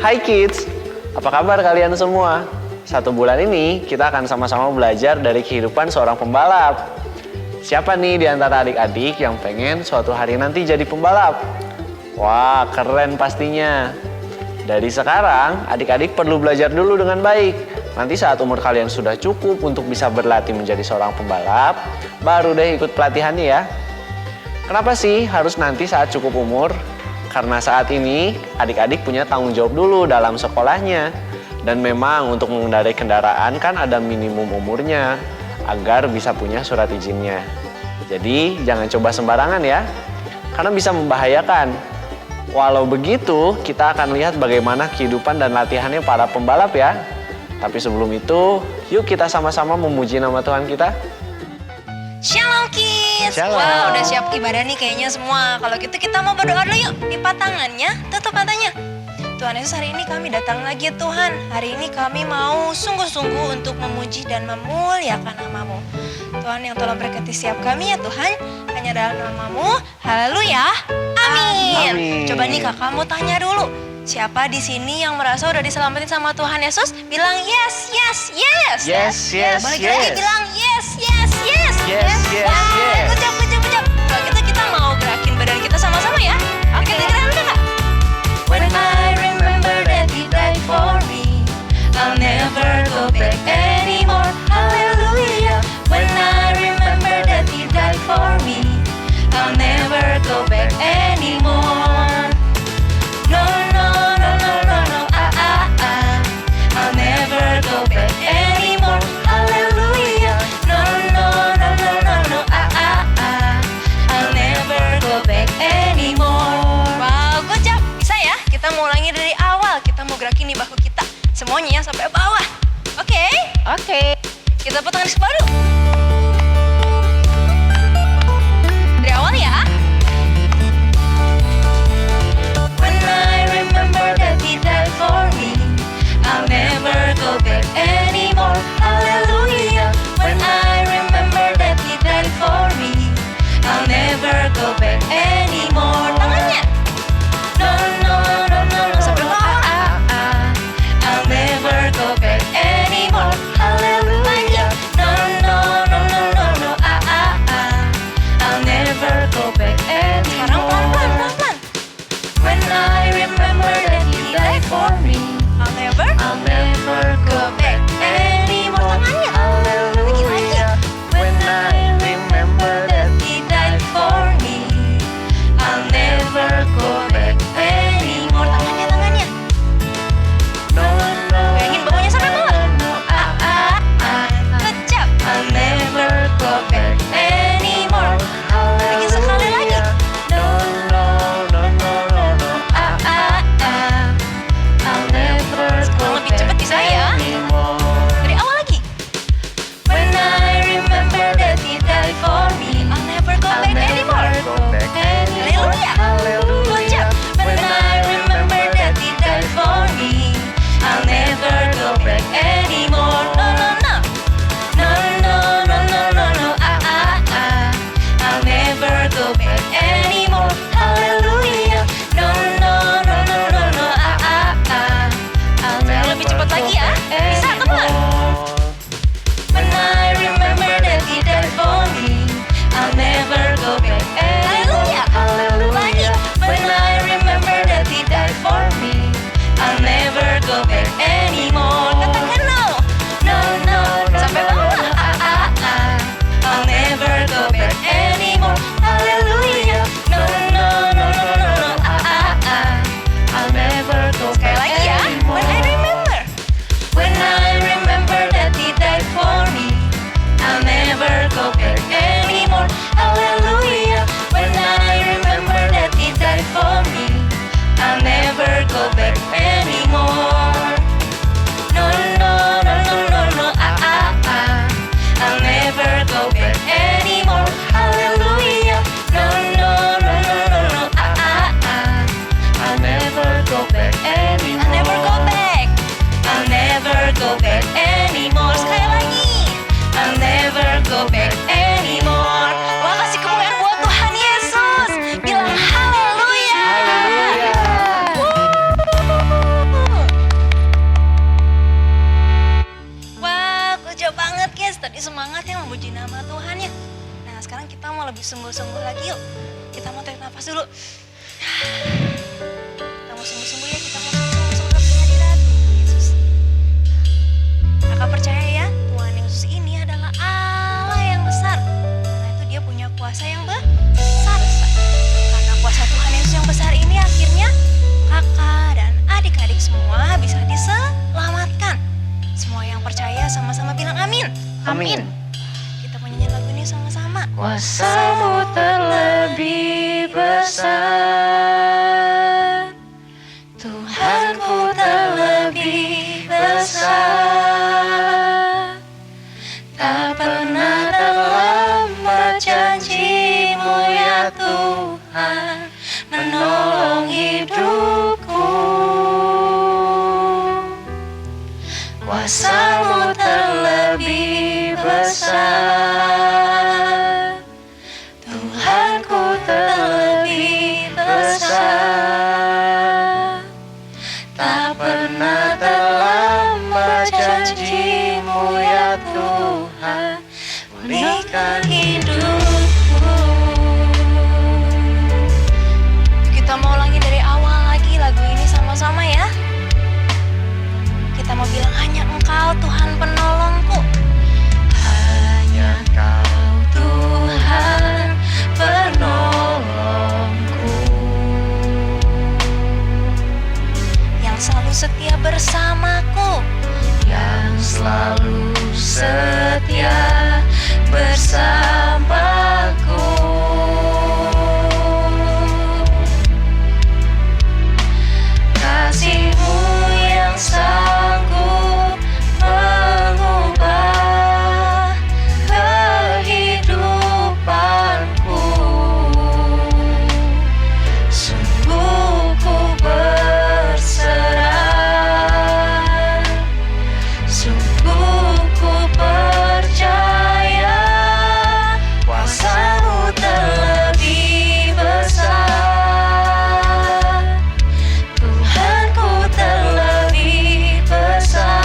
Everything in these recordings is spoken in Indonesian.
Hai kids, apa kabar kalian semua? 1 bulan ini kita akan sama-sama belajar dari kehidupan seorang pembalap. Siapa nih di antara adik-adik yang pengen suatu hari nanti jadi pembalap? Wah, keren pastinya. Dari sekarang, adik-adik perlu belajar dulu dengan baik. Nanti saat umur kalian sudah cukup untuk bisa berlatih menjadi seorang pembalap, baru deh ikut pelatihannya ya. Kenapa sih harus nanti saat cukup umur? Karena saat ini adik-adik punya tanggung jawab dulu dalam sekolahnya. Dan memang untuk mengendarai kendaraan kan ada minimum umurnya agar bisa punya surat izinnya. Jadi jangan coba sembarangan ya, karena bisa membahayakan. Walau begitu, kita akan lihat bagaimana kehidupan dan latihannya para pembalap ya. Tapi sebelum itu, yuk kita sama-sama memuji nama Tuhan kita. Shalom kids. Shalom. Wah, udah siap ibadah nih kayaknya semua. Kalau gitu kita mau berdoa dulu yuk. Lipat tangannya, tutup matanya. Tuhan Yesus, hari ini kami datang lagi ya Tuhan. Hari ini kami mau sungguh-sungguh untuk memuji dan memuliakan nama-Mu. Tuhan yang tolong berkati setiap kami ya Tuhan. Hanya dalam nama-Mu. Haleluya. Amin. Amin. Coba nih kakak mau tanya dulu. Siapa di sini yang merasa udah diselamatin sama Tuhan Yesus? Bilang yes, yes, yes. Yes, yes, Balik yes. lagi bilang yes, yes, yes. Yes, yes, Wah, yes. good job, good job, good job. Kalau gitu kita mau gerakin badan kita sama-sama ya. Oke, kita dulu kak. When I remember that He died for me, I'll never go back anymore. Hallelujah. When I remember that He died for me, I'll never go back anymore. No, no, no, no, no, no, I'll never go back anymore. Hallelujah. No, no, no, no, no, no, I'll never go back anymore. Wow, good job. Bisa ya? Kita mau ulangi dari awal. Kita mau gerakin di bahu kita semuanya ya sampai bawah. Oke? Oke. Kita tepuk tangan di sebelah dulu. Dari awal ya. When I remember that He died for me, I'll never go back anymore. Hallelujah. When I remember that He died for me, I'll never go back anymore. Tangannya. No, no, no, no, no. Sampai bawah. I'll never go back anymore. Hallelujah. No, no, no, no, no, no. I'll never go back anymore. Sekarang pelan-pelan, pelan-pelan. When I remember that He died for me, I'll never go back anymore. Tangannya. Lagi-lagi. When I remember that He died for me, I'll never go back anymore. Tangannya, tangannya. No, no, Bayangin bawahnya sampai bawah. Good job. I'll never go back anymore. Lagi sekali lagi. no, no, no, no, no, no. I'll never go lebih cepat bisa ya. Dari awal lagi. When I remember that He died for me, I'll never go back anymore. Haleluya. Good job. When I remember that He died for me, I'll never go back anymore. No, no, no. No, no, no, no, no, no. I'll never go back anymore. Hallelujah. No, no, no, no, no, no. I'll never lebih cepat lagi ya. Bisa teman. When I remember that He died for me, I'll never go back anymore. Hallelujah. Lagi. When I remember that He died for me, I'll never go back anymore. Katakan no. No, no, no. Sampai bawah. I'll never go back anymore. Hallelujah. No, no, no, no, no, no. I'll never go back. Sekali lagi ya. When I remember. When I remember that He died for me, I'll never go back anymore. Hallelujah. When I remember that He died for me, I'll never go back anymore. No, no, no, no, no, no. I'll never go back anymore. Hallelujah. No, no, no, no, no, no. I'll never go back anymore. I'll never go back. I'll never go back anymore. Sekali lagi. I'll never go back anymore. Amin. Kita mau nyanyi lagu ini sama-sama. Kuasamu terlebih besar, Tuhanku terlebih besar. Tak pernah terlambat janji-Mu ya Tuhan, menolong hidupku. Kuasamu terlebih besar, Tuhanku terlebih besar. Tak pernah terlambat janji-Mu ya Tuhan, pulihkan hidupku. Kita mau ulangi dari awal lagi lagu ini sama-sama ya. Kita mau bilang hanya Engkau Tuhan penolongku. Hanya Kau Tuhan penolongku, Yang selalu setia bersamaku. yang selalu setia bersamaku. Kasih-Mu yang sanggup mengubah kehidupanku. Sungguh ku berserah, sungguh ku percaya. Kuasa-Mu terlebih besar, Tuhanku terlebih besar.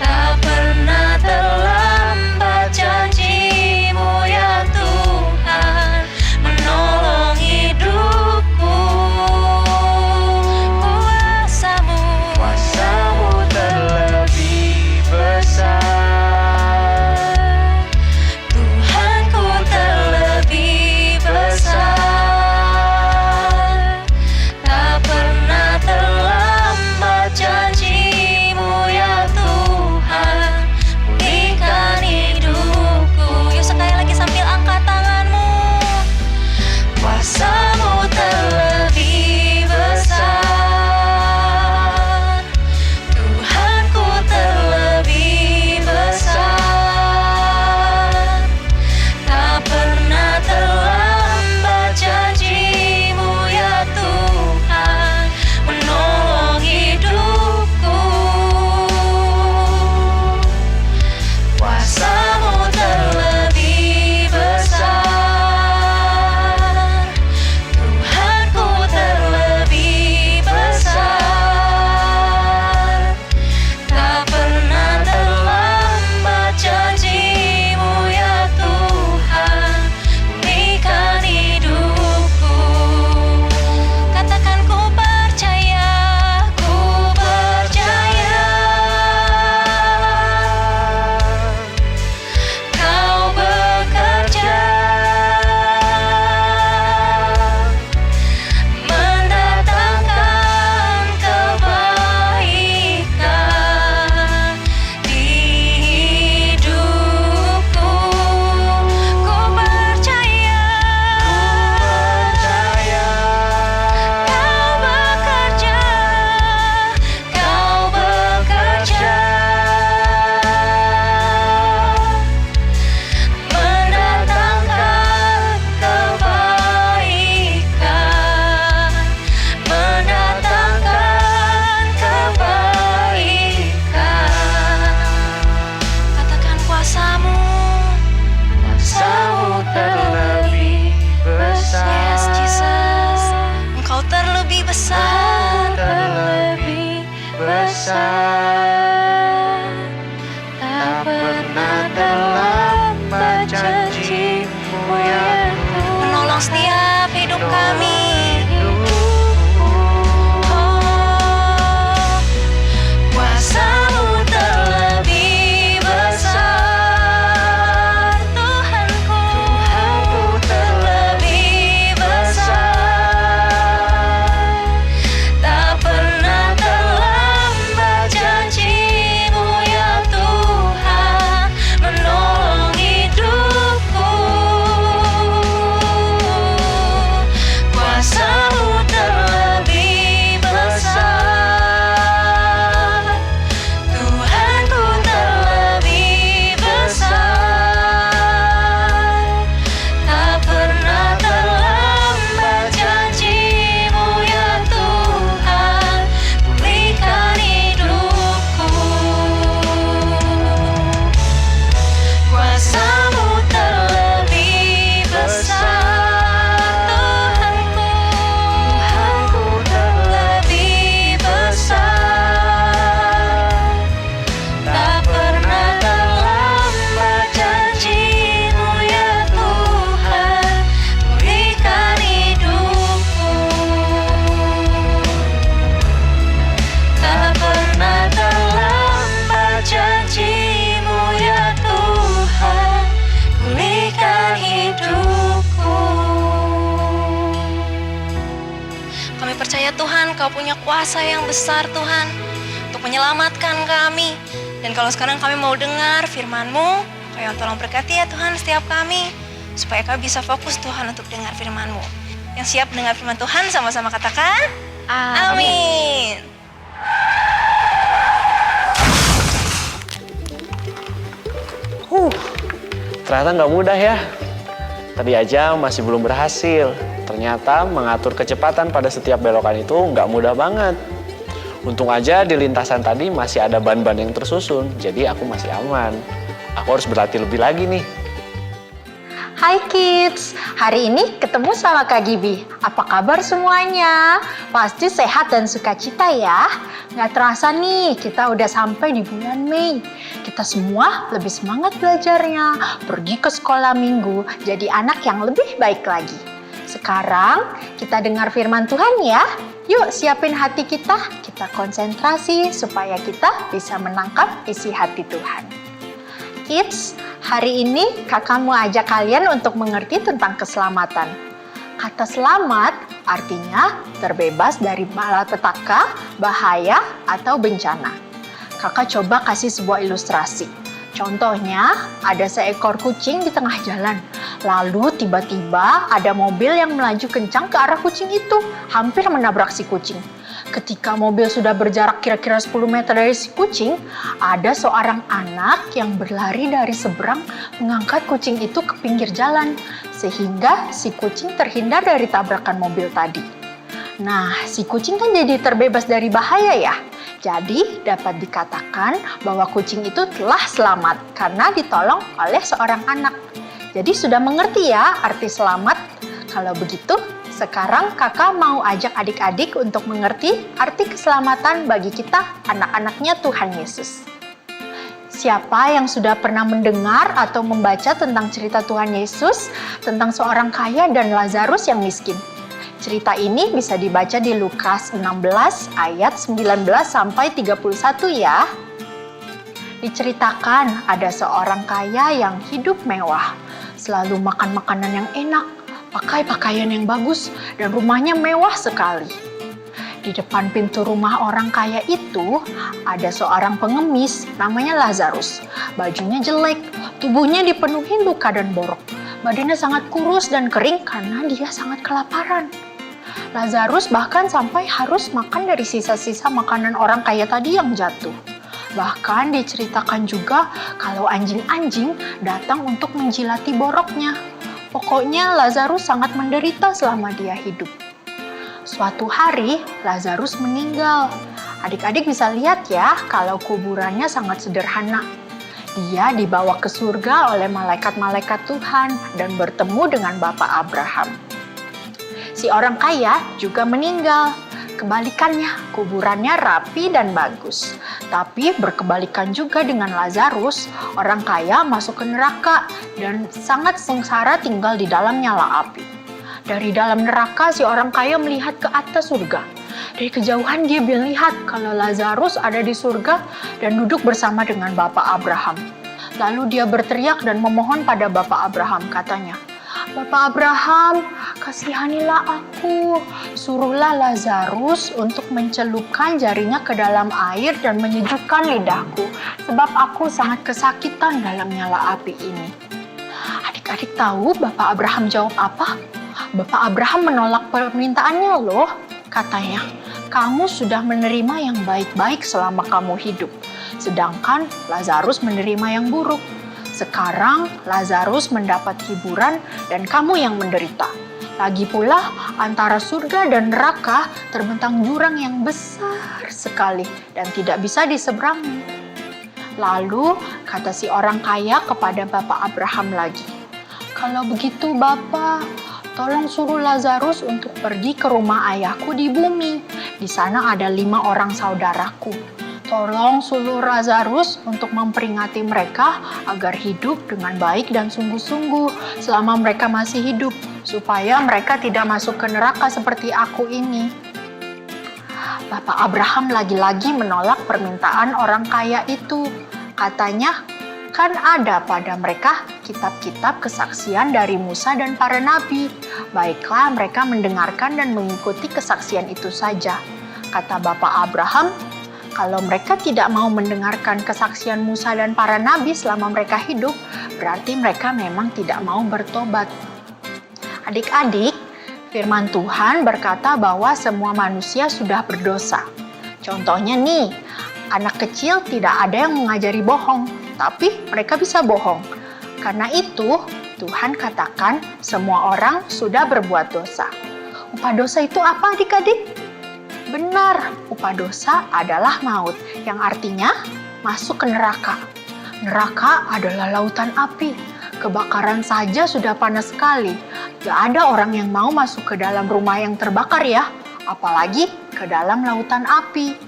Tak pernah terlambat janji-Mu ya Tuhan, menolong hidupku. Kuasa-Mu terlebih besar, Tuhanku terlebih besar. Tak pernah terlambat janji-Mu ya Tuhan, pulihkan hidupku. Yuk sekali lagi sambil angkat tanganmu. Kuasa-Mu terlebih besar, Tuhanku terlebih besar. Tak pernah terlambat janji-Mu ya Tuhan, menolong hidupku. Kuasa-Mu terlebih besar, Tuhanku terlebih besar. Tak pernah terlambat janji-Mu ya Tuhan, pulihkan hidupku. Katakan ku percaya, ku percaya. Kau bekerja mendatangkan kebaikan di hidupku. Ku percaya, Kau bekerja, Kau bekerja mendatangkan kebaikan, mendatangkan kebaikan. Katakan kuasa-Mu terlebih besar, Yes Jesus, Engkau terlebih besar, terlebih besar. Tak pernah terlambat janji-Mu ya Tuhan, menolong setiap hidup kami. Oh, kuasa-Mu terlebih besar, Tuhanku terlebih besar. Tak pernah terlambat janji percaya Tuhan, Kau punya kuasa yang besar Tuhan untuk menyelamatkan kami. Dan kalau sekarang kami mau dengar firman-Mu, Kau yang tolong berkati ya Tuhan setiap kami, supaya kami bisa fokus Tuhan untuk dengar firman-Mu. Yang siap dengar firman Tuhan sama-sama katakan, amin. Ternyata nggak mudah ya. Tadi aja masih belum berhasil. Ternyata mengatur kecepatan pada setiap belokan itu nggak mudah banget. Untung aja di lintasan tadi masih ada ban-ban yang tersusun, jadi aku masih aman. Aku harus berlatih lebih lagi nih. Hai kids, hari ini ketemu sama Kak Gibi. Apa kabar semuanya? Pasti sehat dan sukacita ya. Nggak terasa nih, kita udah sampai di bulan Mei. Kita semua lebih semangat belajarnya, pergi ke sekolah minggu, jadi anak yang lebih baik lagi. Sekarang kita dengar firman Tuhan ya. Yuk siapin hati kita konsentrasi supaya kita bisa menangkap isi hati Tuhan. Kids, hari ini kakak mau ajak kalian untuk mengerti tentang keselamatan. Kata selamat artinya terbebas dari malapetaka, bahaya, atau bencana. Kakak coba kasih sebuah ilustrasi. Contohnya, ada seekor kucing di tengah jalan. Lalu tiba-tiba ada mobil yang melaju kencang ke arah kucing itu, hampir menabrak si kucing. Ketika mobil sudah berjarak kira-kira 10 meter dari si kucing, ada seorang anak yang berlari dari seberang mengangkat kucing itu ke pinggir jalan, sehingga si kucing terhindar dari tabrakan mobil tadi. Nah, si kucing kan jadi terbebas dari bahaya ya. Jadi dapat dikatakan bahwa kucing itu telah selamat karena ditolong oleh seorang anak. Jadi sudah mengerti ya arti selamat? Kalau begitu, sekarang kakak mau ajak adik-adik untuk mengerti arti keselamatan bagi kita anak-anaknya Tuhan Yesus. Siapa yang sudah pernah mendengar atau membaca tentang cerita Tuhan Yesus tentang seorang kaya dan Lazarus yang miskin? Cerita ini bisa dibaca di Lukas 16 ayat 19 sampai 31 ya. Diceritakan ada seorang kaya yang hidup mewah, selalu makan makanan yang enak, pakai pakaian yang bagus, dan rumahnya mewah sekali. Di depan pintu rumah orang kaya itu ada seorang pengemis namanya Lazarus. Bajunya jelek, tubuhnya dipenuhi luka dan borok. Badannya sangat kurus dan kering karena dia sangat kelaparan. Lazarus bahkan sampai harus makan dari sisa-sisa makanan orang kaya tadi yang jatuh. Bahkan diceritakan juga kalau anjing-anjing datang untuk menjilati boroknya. Pokoknya Lazarus sangat menderita selama dia hidup. Suatu hari Lazarus meninggal. Adik-adik bisa lihat ya kalau kuburannya sangat sederhana. Dia dibawa ke surga oleh malaikat-malaikat Tuhan dan bertemu dengan Bapak Abraham. Si orang kaya juga meninggal. Kebalikannya, kuburannya rapi dan bagus. Tapi berkebalikan juga dengan Lazarus, orang kaya masuk ke neraka dan sangat sengsara tinggal di dalam nyala api. Dari dalam neraka, si orang kaya melihat ke atas surga. Dari kejauhan dia melihat kalau Lazarus ada di surga dan duduk bersama dengan Bapak Abraham. Lalu dia berteriak dan memohon pada Bapak Abraham, katanya, "Bapak Abraham, kasihanilah aku. Suruhlah Lazarus untuk mencelupkan jarinya ke dalam air dan menyejukkan lidahku, sebab aku sangat kesakitan dalam nyala api ini." Adik-adik tahu Bapak Abraham jawab apa? Bapak Abraham menolak permintaannya loh. Katanya, "Kamu sudah menerima yang baik-baik selama kamu hidup, sedangkan Lazarus menerima yang buruk. Sekarang Lazarus mendapat hiburan dan kamu yang menderita. Lagi pula antara surga dan neraka terbentang jurang yang besar sekali dan tidak bisa diseberangi." Lalu kata si orang kaya kepada Bapak Abraham lagi, "Kalau begitu Bapak, tolong suruh Lazarus untuk pergi ke rumah ayahku di bumi. Di sana ada 5 orang saudaraku. Tolong suruh Lazarus untuk memperingati mereka agar hidup dengan baik dan sungguh-sungguh selama mereka masih hidup, supaya mereka tidak masuk ke neraka seperti aku ini." Bapak Abraham lagi-lagi menolak permintaan orang kaya itu. Katanya, kan ada pada mereka kitab-kitab kesaksian dari Musa dan para nabi. Baiklah mereka mendengarkan dan mengikuti kesaksian itu saja. Kata Bapak Abraham, kalau mereka tidak mau mendengarkan kesaksian Musa dan para nabi selama mereka hidup, berarti mereka memang tidak mau bertobat. Adik-adik, firman Tuhan berkata bahwa semua manusia sudah berdosa. Contohnya nih, anak kecil tidak ada yang mengajari bohong, tapi mereka bisa bohong. Karena itu, Tuhan katakan semua orang sudah berbuat dosa. Upah dosa itu apa adik-adik? Benar, upah dosa adalah maut, yang artinya masuk ke neraka. Neraka adalah lautan api. Kebakaran saja sudah panas sekali. Gak ada orang yang mau masuk ke dalam rumah yang terbakar ya, apalagi ke dalam lautan api.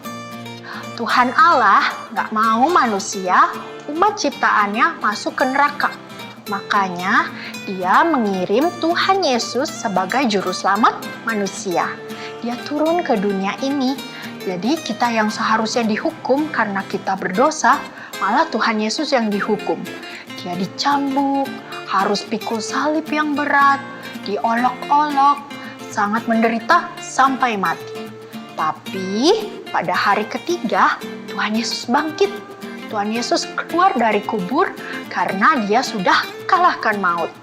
Tuhan Allah gak mau manusia, umat ciptaannya masuk ke neraka. Makanya dia mengirim Tuhan Yesus sebagai juru selamat manusia. Dia turun ke dunia ini. Jadi kita yang seharusnya dihukum karena kita berdosa, malah Tuhan Yesus yang dihukum. Dia dicambuk, harus pikul salib yang berat, diolok-olok, sangat menderita sampai mati. Tapi pada hari ketiga, Tuhan Yesus bangkit. Tuhan Yesus keluar dari kubur karena dia sudah kalahkan maut.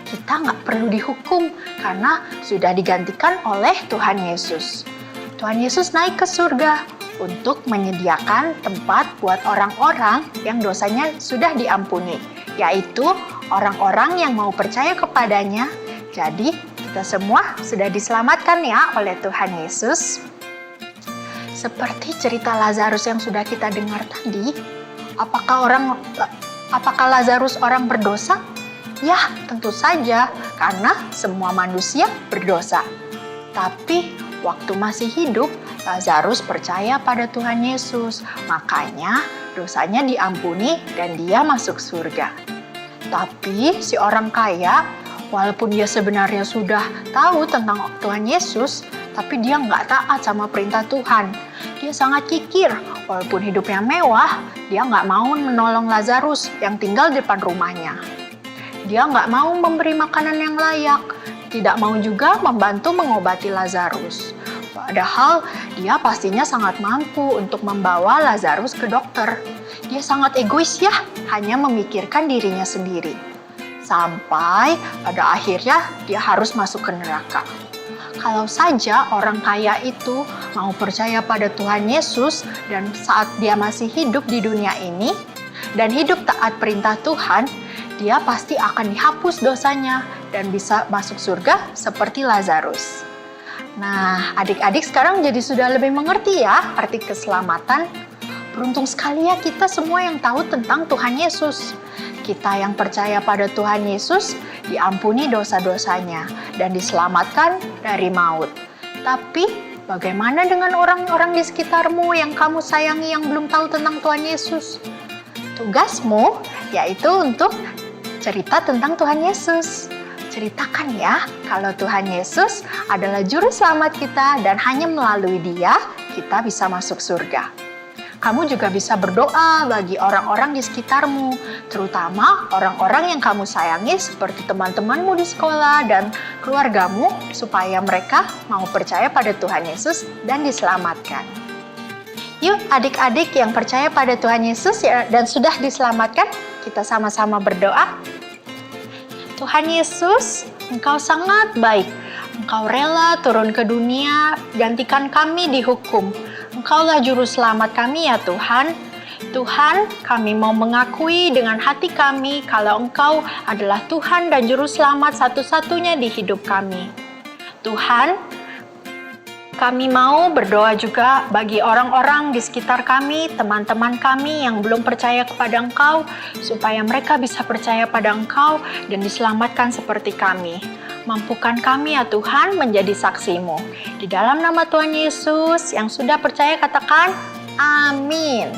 Kita nggak perlu dihukum karena sudah digantikan oleh Tuhan Yesus. Tuhan Yesus naik ke surga untuk menyediakan tempat buat orang-orang yang dosanya sudah diampuni, yaitu orang-orang yang mau percaya kepadanya. Jadi kita semua sudah diselamatkan ya oleh Tuhan Yesus. Seperti cerita Lazarus yang sudah kita dengar tadi, apakah Lazarus orang berdosa? Ya, tentu saja, karena semua manusia berdosa. Tapi waktu masih hidup, Lazarus percaya pada Tuhan Yesus. Makanya dosanya diampuni dan dia masuk surga. Tapi si orang kaya, walaupun dia sebenarnya sudah tahu tentang Tuhan Yesus, tapi dia nggak taat sama perintah Tuhan. Dia sangat kikir, walaupun hidupnya mewah, dia nggak mau menolong Lazarus yang tinggal di depan rumahnya. Dia nggak mau memberi makanan yang layak, tidak mau juga membantu mengobati Lazarus. Padahal dia pastinya sangat mampu untuk membawa Lazarus ke dokter. Dia sangat egois ya, hanya memikirkan dirinya sendiri. Sampai pada akhirnya dia harus masuk ke neraka. Kalau saja orang kaya itu mau percaya pada Tuhan Yesus dan saat dia masih hidup di dunia ini dan hidup taat perintah Tuhan, dia pasti akan dihapus dosanya dan bisa masuk surga seperti Lazarus. Nah, adik-adik sekarang jadi sudah lebih mengerti ya arti keselamatan. Beruntung sekali ya kita semua yang tahu tentang Tuhan Yesus. Kita yang percaya pada Tuhan Yesus diampuni dosa-dosanya dan diselamatkan dari maut. Tapi bagaimana dengan orang-orang di sekitarmu yang kamu sayangi yang belum tahu tentang Tuhan Yesus? Tugasmu yaitu untuk cerita tentang Tuhan Yesus. Ceritakan ya kalau Tuhan Yesus adalah juru selamat kita dan hanya melalui Dia kita bisa masuk surga. Kamu juga bisa berdoa bagi orang-orang di sekitarmu, terutama orang-orang yang kamu sayangi seperti teman-temanmu di sekolah dan keluargamu supaya mereka mau percaya pada Tuhan Yesus dan diselamatkan. Yuk adik-adik yang percaya pada Tuhan Yesus dan sudah diselamatkan, kita sama-sama berdoa. Tuhan Yesus, Engkau sangat baik. Engkau rela turun ke dunia, gantikan kami dihukum. Engkaulah juru selamat kami ya Tuhan. Tuhan, kami mau mengakui dengan hati kami kalau Engkau adalah Tuhan dan juru selamat satu-satunya di hidup kami. Tuhan, kami mau berdoa juga bagi orang-orang di sekitar kami, teman-teman kami yang belum percaya kepada Engkau, supaya mereka bisa percaya pada Engkau dan diselamatkan seperti kami. Mampukan kami ya Tuhan menjadi saksi-Mu. Di dalam nama Tuhan Yesus yang sudah percaya katakan, amin.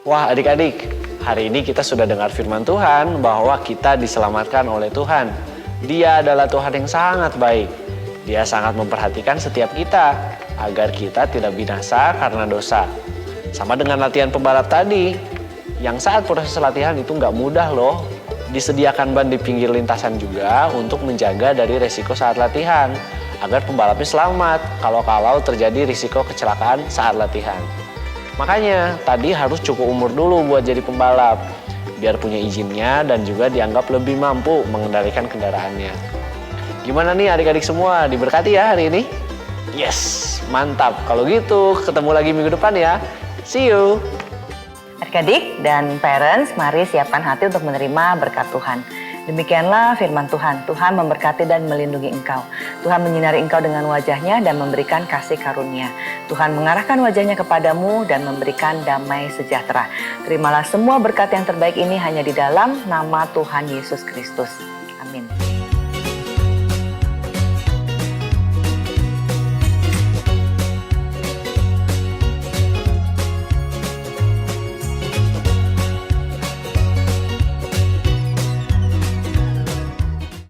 Wah adik-adik, hari ini kita sudah dengar firman Tuhan bahwa kita diselamatkan oleh Tuhan. Dia adalah Tuhan yang sangat baik. Dia sangat memperhatikan setiap kita agar kita tidak binasa karena dosa. Sama dengan latihan pembalap tadi, yang saat proses latihan itu nggak mudah loh. Disediakan ban di pinggir lintasan juga untuk menjaga dari resiko saat latihan, agar pembalapnya selamat kalau terjadi risiko kecelakaan saat latihan. Makanya tadi harus cukup umur dulu buat jadi pembalap, biar punya izinnya dan juga dianggap lebih mampu mengendalikan kendaraannya. Gimana nih adik-adik semua, diberkati ya hari ini? Yes, mantap. Kalau gitu ketemu lagi minggu depan ya. See you. Adik-adik dan parents, mari siapkan hati untuk menerima berkat Tuhan. Demikianlah firman Tuhan. Tuhan memberkati dan melindungi engkau. Tuhan menyinari engkau dengan wajahnya dan memberikan kasih karunia. Tuhan mengarahkan wajahnya kepadamu dan memberikan damai sejahtera. Terimalah semua berkat yang terbaik ini hanya di dalam nama Tuhan Yesus Kristus.